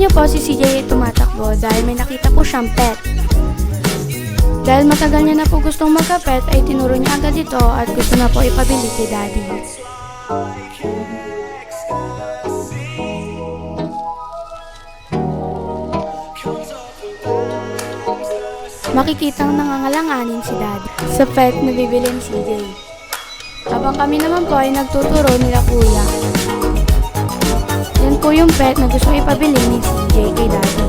niyo po si CJ ay tumatakbo dahil may nakita po siyang pet. Dahil matagal niya na po gustong magka-pet ay tinuro niya agad ito at gusto na po ipabili kay Daddy. Makikitang nangangalanganin si Daddy sa pet na bibili ni CJ. Habang kami naman po ay nagtuturo nila kuya. Yan po yung pet na gusto ipabili ni CJ kay Daddy.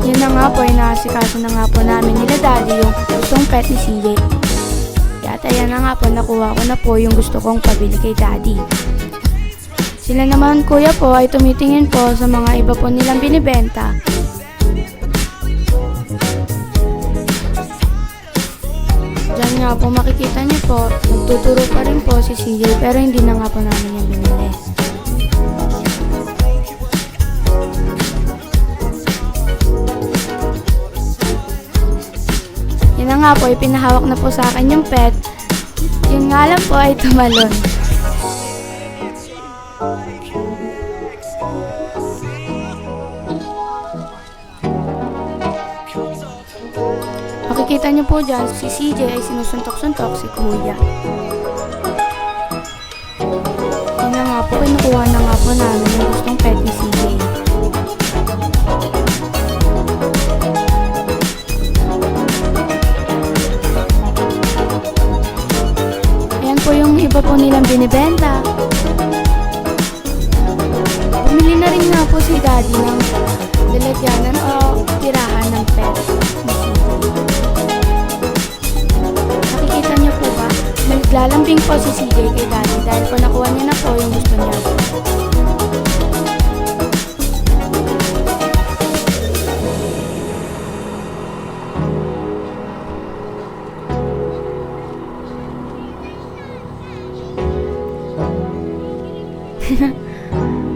Yan na nga po ay nakasikaso na nga po namin nila Daddy yung gustong pet ni CJ. At ayan na nga po, nakuha ko na po yung gusto kong pabili kay Daddy. Sila naman kuya po ay tumitingin po sa mga iba po nilang binibenta. Diyan nga po makikita niyo po, nagtuturo pa rin po si CJ pero hindi na nga po namin yung binili. Yun na nga po, ipinahawak na po sa akin yung pet. Yun nga lang po ay tumalon. Makikita niyo po dyan, si CJ ay sinusuntok-suntok si kuya. Yun na nga po, kinukuha na nga po namin yung gustong pet ni CJ. Ayan po yung iba po nilang binibenta. Bumili na rin nga po si Daddy ng lalagyanan o tirahan ng pet. Nakikita niyo po ba? Naglalambing po si CJ kay Daddy dahil po nakuha niya na po yung gusto niya.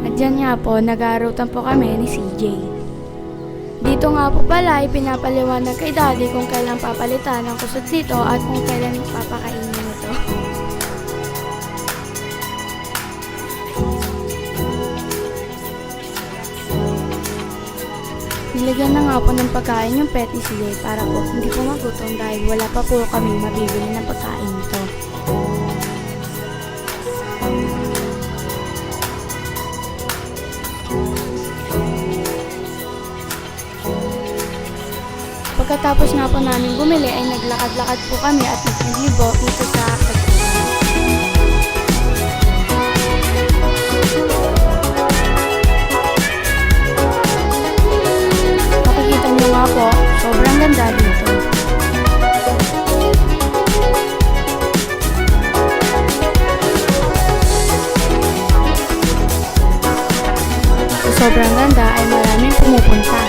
At dyan nga po, nag-aarutan po kami ni CJ. Dito nga po pala ay pinapaliwanag kay Daddy kung kailan papalitan ang kusot nito at kung kailan papakainin ito. Nilagyan na nga po ng pagkain yung pet ni CJ para po hindi po magutom dahil wala pa po kami mabibili ng pagkain nito. Pagkatapos nga po namin bumili ay naglakad-lakad po kami at naglibo dito sa pagkakas. Makikita nyo nga po, sobrang ganda dito. Sobrang ganda ay maraming pumupunta.